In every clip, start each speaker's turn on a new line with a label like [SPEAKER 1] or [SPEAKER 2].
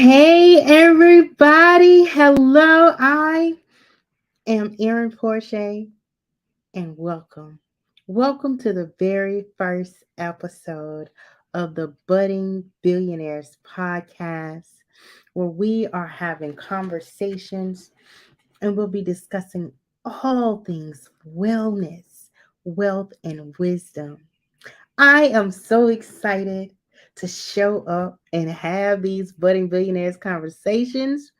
[SPEAKER 1] Hey everybody, hello. I am Erin Porche and welcome. Welcome to the very first episode of the Budding Billionaires podcast, where we are having conversations and we'll be discussing all things wellness, wealth, and wisdom. I am so excited to show up and have these budding billionaires conversations.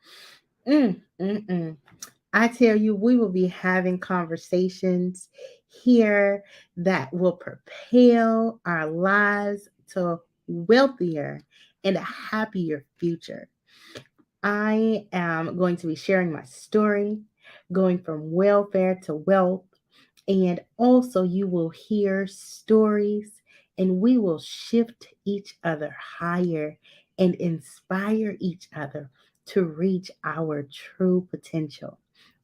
[SPEAKER 1] Mm, mm, mm. I tell you, we will be having conversations here that will propel our lives to a wealthier and a happier future. I am going to be sharing my story, going from welfare to wealth, and also you will hear stories and we will shift each other higher and inspire each other to reach our true potential.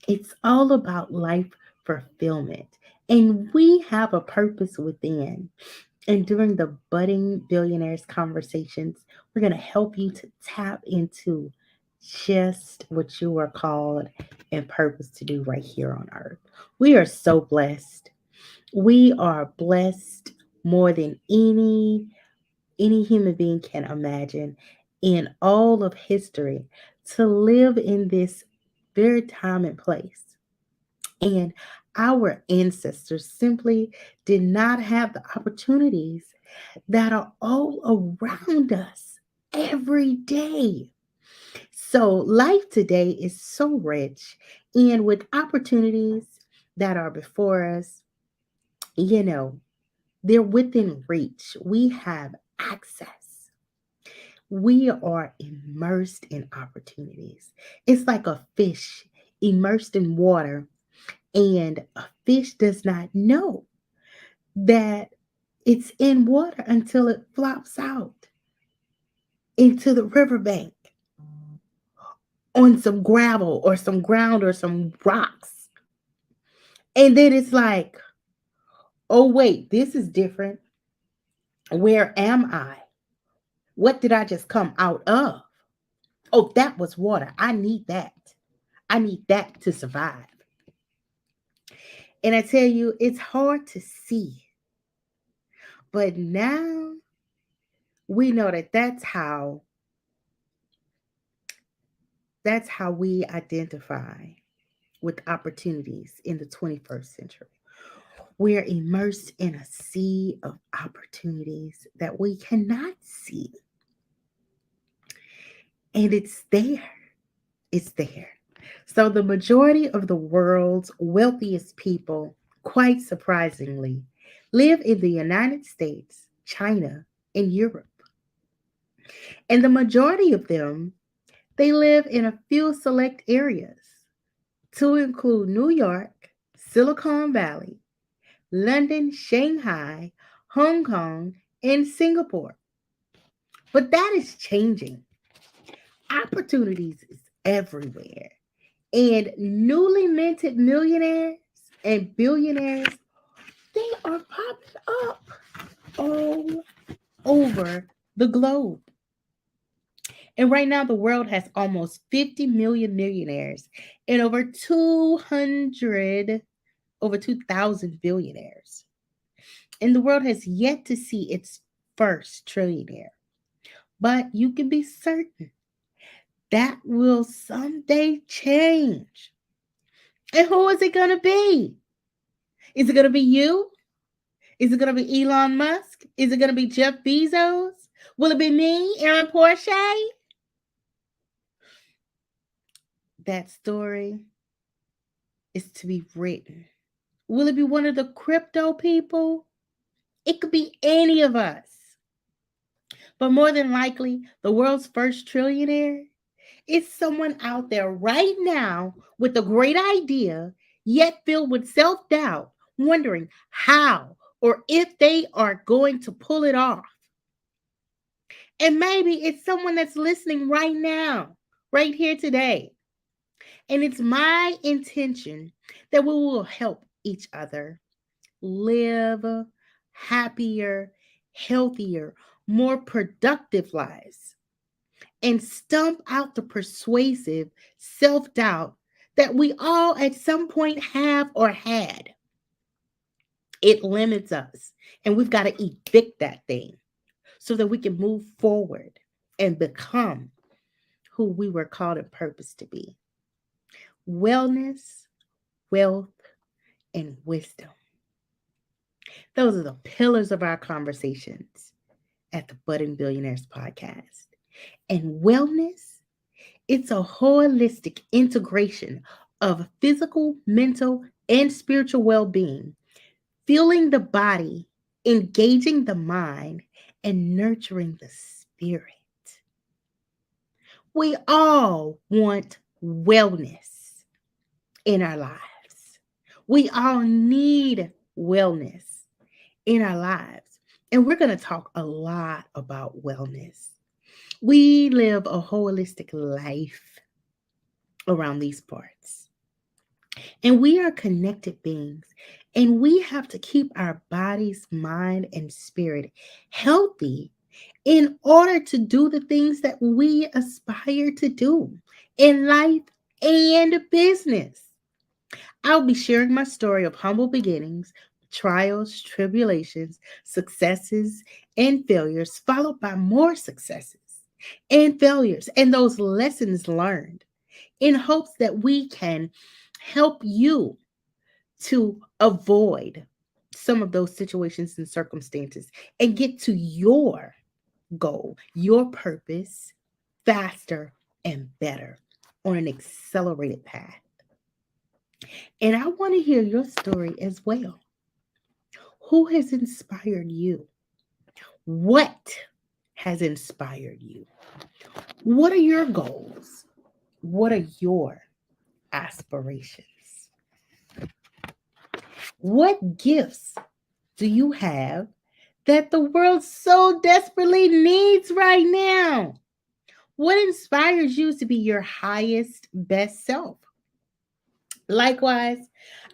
[SPEAKER 1] It's all about life fulfillment, and we have a purpose within. And during the Budding Billionaires conversations, we're going to help you to tap into just what you are called and purpose to do right here on earth. We are so blessed. We are blessed more than any human being can imagine in all of history to live in this very time and place. And our ancestors simply did not have the opportunities that are all around us every day. So, life today is so rich, and with opportunities that are before us, you know, they're within reach. We have access. We are immersed in opportunities. It's like a fish immersed in water, and a fish does not know that it's in water until it flops out into the riverbank on some gravel or some ground or some rocks. And then it's like, oh, wait, this is different. Where am I? What did I just come out of? Oh, that was water. I need that. I need that to survive. And I tell you, it's hard to see. But now we know that that's how we identify with opportunities in the 21st century. We're immersed in a sea of opportunities that we cannot see. And it's there. It's there. So, the majority of the world's wealthiest people, quite surprisingly, live in the United States, China, and Europe. And the majority of them, they live in a few select areas, to include New York, Silicon Valley, London, Shanghai, Hong Kong, and Singapore. But that is changing. Opportunities is everywhere. And newly minted millionaires and billionaires, they are popping up all over the globe. And right now, the world has almost 50 million millionaires and over 2,000 billionaires. And the world has yet to see its first trillionaire. But you can be certain that will someday change. And who is it going to be? Is it going to be you? Is it going to be Elon Musk? Is it going to be Jeff Bezos? Will it be me, Erin Porche? That story is to be written. Will it be one of the crypto people? It could be any of us. But more than likely, the world's first trillionaire is someone out there right now with a great idea, yet filled with self doubt, wondering how or if they are going to pull it off. And maybe it's someone that's listening right now, right here today. And it's my intention that we will help each other live happier, healthier, more productive lives. and stomp out the persuasive self doubt that we all at some point have or had. It limits us, and we've got to evict that thing so that we can move forward and become who we were called and purposed to be. Wellness, wealth, and wisdom. Those are the pillars of our conversations at the Budding Billionaires podcast. And wellness, it's a holistic integration of physical, mental, and spiritual well being, fueling the body, engaging the mind, and nurturing the spirit. We all want wellness in our lives. We all need wellness in our lives. And we're going to talk a lot about wellness. We live a holistic life around these parts. And we are connected beings. And we have to keep our bodies, mind, and spirit healthy in order to do the things that we aspire to do in life and business. I'll be sharing my story of humble beginnings, trials, tribulations, successes, and failures, followed by more successes and failures, and those lessons learned in hopes that we can help you to avoid some of those situations and circumstances and get to your goal, your purpose faster and better on an accelerated path. And I want to hear your story as well. Who has inspired you? What has inspired you? What are your goals? What are your aspirations? What gifts do you have that the world so desperately needs right now? What inspires you to be your highest, best self? Likewise,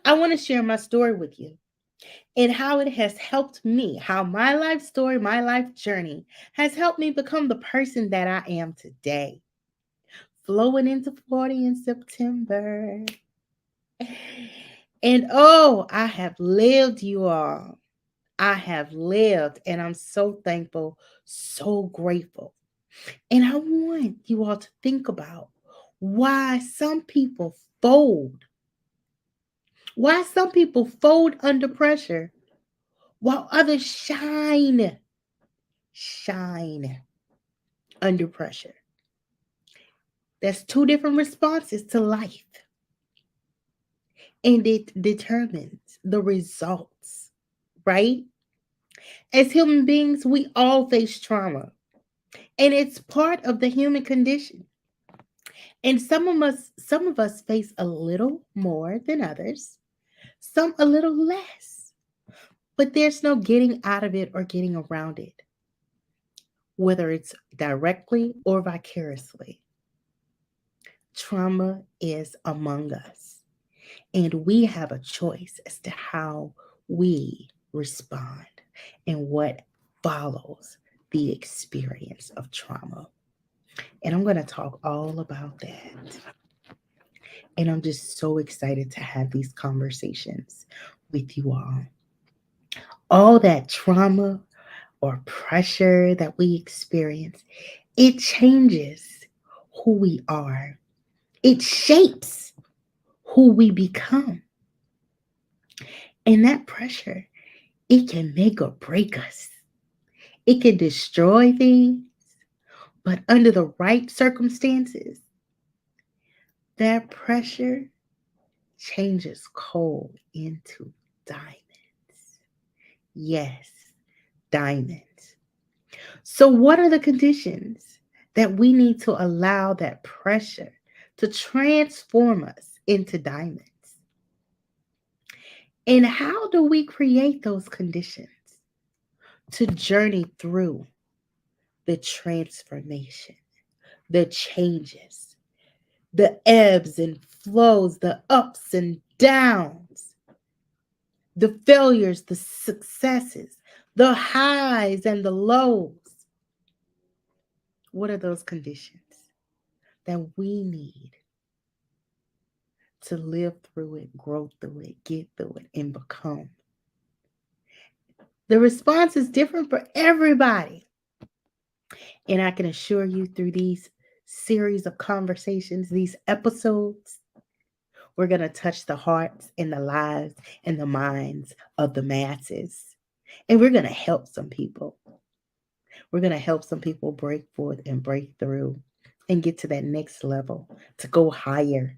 [SPEAKER 1] I want to share my story with you and how it has helped me, how my life story, my life journey has helped me become the person that I am today. Flowing into 40 in September. And oh, I have lived, you all. I have lived, and I'm so thankful, so grateful. And I want you all to think about why some people fold. Why some people fold under pressure while others shine under pressure. That's two different responses to life. And it determines the results, right? As human beings, we all face trauma. And it's part of the human condition. And some of us face a little more than others, some a little less. But there's no getting out of it or getting around it, whether it's directly or vicariously. Trauma is among us, and we have a choice as to how we respond and what follows the experience of trauma. And I'm going to talk all about that. And I'm just so excited to have these conversations with you all. All that trauma or pressure that we experience, it changes who we are. It shapes who we become. And that pressure, it can make or break us. It can destroy things, but under the right circumstances, that pressure changes coal into diamonds. Yes, diamonds. So, what are the conditions that we need to allow that pressure to transform us into diamonds? And how do we create those conditions to journey through the transformation, the changes, the ebbs and flows, the ups and downs, the failures, the successes, the highs and the lows? What are those conditions that we need to live through it, grow through it, get through it, and become? The response is different for everybody. And I can assure you through these series of conversations, these episodes, we're going to touch the hearts and the lives and the minds of the masses. And we're going to help some people. We're going to help some people break forth and break through and get to that next level, to go higher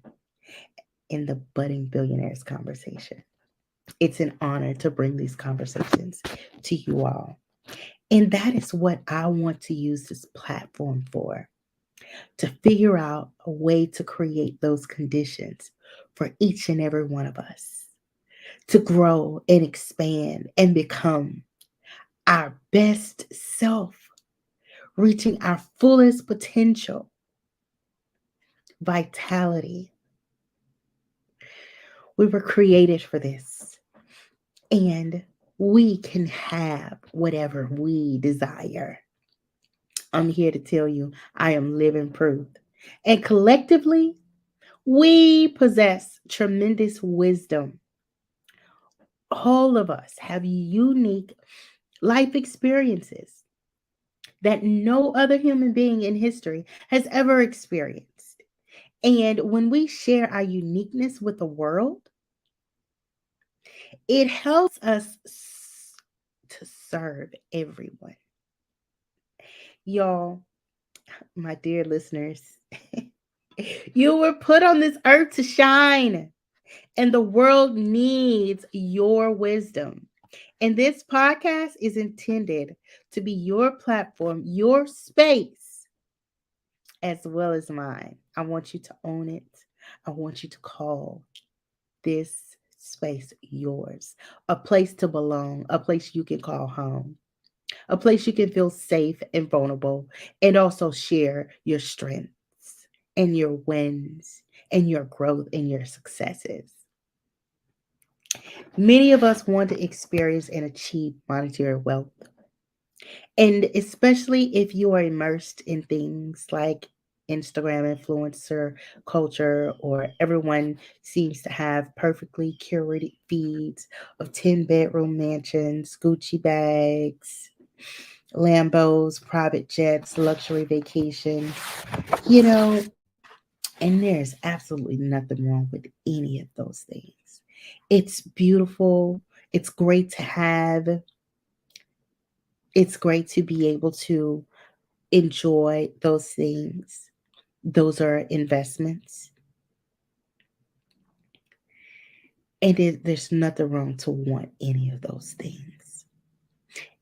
[SPEAKER 1] in the budding billionaires conversation. It's an honor to bring these conversations to you all. And that is what I want to use this platform for, to figure out a way to create those conditions for each and every one of us to grow and expand and become our best self, reaching our fullest potential, vitality. We were created for this, and we can have whatever we desire. I'm here to tell you, I am living proof. And collectively, we possess tremendous wisdom. All of us have unique life experiences that no other human being in history has ever experienced. And when we share our uniqueness with the world, it helps us to serve everyone. Y'all, my dear listeners, you were put on this earth to shine, and the world needs your wisdom. And this podcast is intended to be your platform, your space, as well as mine. I want you to own it. I want you to call this space yours, a place to belong, a place you can call home, a place you can feel safe and vulnerable, and also share your strengths and your wins and your growth and your successes. Many of us want to experience and achieve monetary wealth. And especially if you are immersed in things like Instagram influencer culture, or everyone seems to have perfectly curated feeds of 10-bedroom mansions, Gucci bags, Lambos, private jets, luxury vacations, you know, and there's absolutely nothing wrong with any of those things. It's beautiful. It's great to have. It's great to be able to enjoy those things. Those are investments. And there's nothing wrong to want any of those things.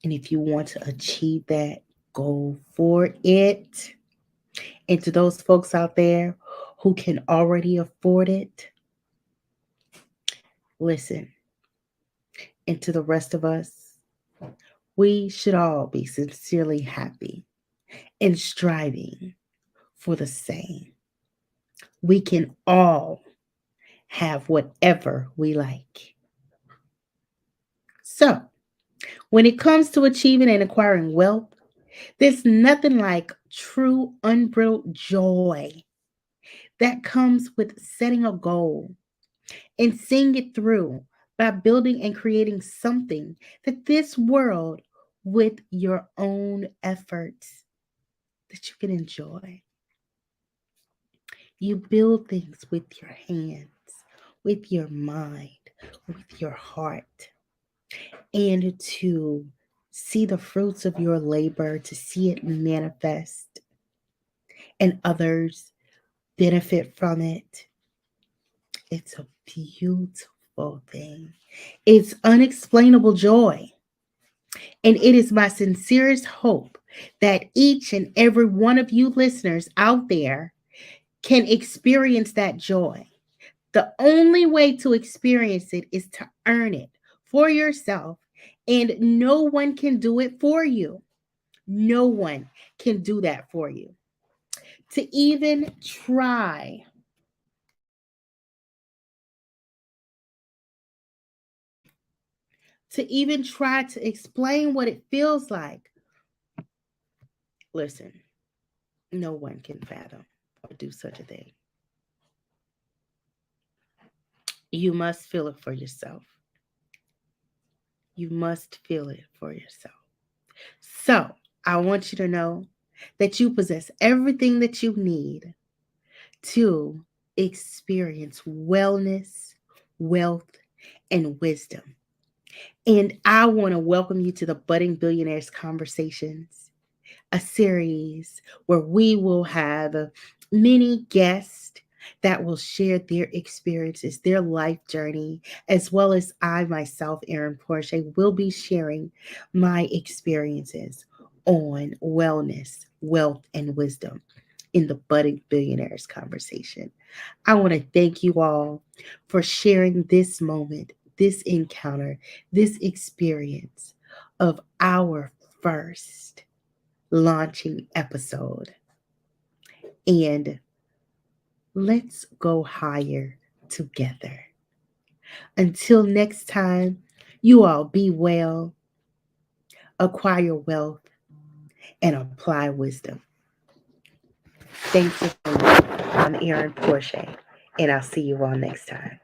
[SPEAKER 1] And if you want to achieve that, go for it. And to those folks out there who can already afford it, listen. And to the rest of us, we should all be sincerely happy and striving for the same. We can all have whatever we like. So, when it comes to achieving and acquiring wealth, there's nothing like true unbridled joy that comes with setting a goal and seeing it through by building and creating something that this world, with your own efforts, that you can enjoy. You build things with your hands, with your mind, with your heart, and to see the fruits of your labor, to see it manifest, and others benefit from it. It's a beautiful thing. It's unexplainable joy. And it is my sincerest hope that each and every one of you listeners out there can experience that joy. The only way to experience it is to earn it for yourself, and no one can do it for you. No one can do that for you. To even try to explain what it feels like. Listen, No one can fathom or do such a thing. You must feel it for yourself. You must feel it for yourself. So, I want you to know that you possess everything that you need to experience wellness, wealth, and wisdom. And I want to welcome you to the Budding Billionaires Conversations, a series where we will have many guests that will share their experiences, their life journey, as well as I myself, Erin Porche, will be sharing my experiences on wellness, wealth, and wisdom in the Budding Billionaires Conversation. I want to thank you all for sharing this moment, this encounter, this experience of our first launching episode. And let's go higher together. Until next time, you all be well, acquire wealth, and apply wisdom. Thanks for joining me. I'm Erin Porche, and I'll see you all next time.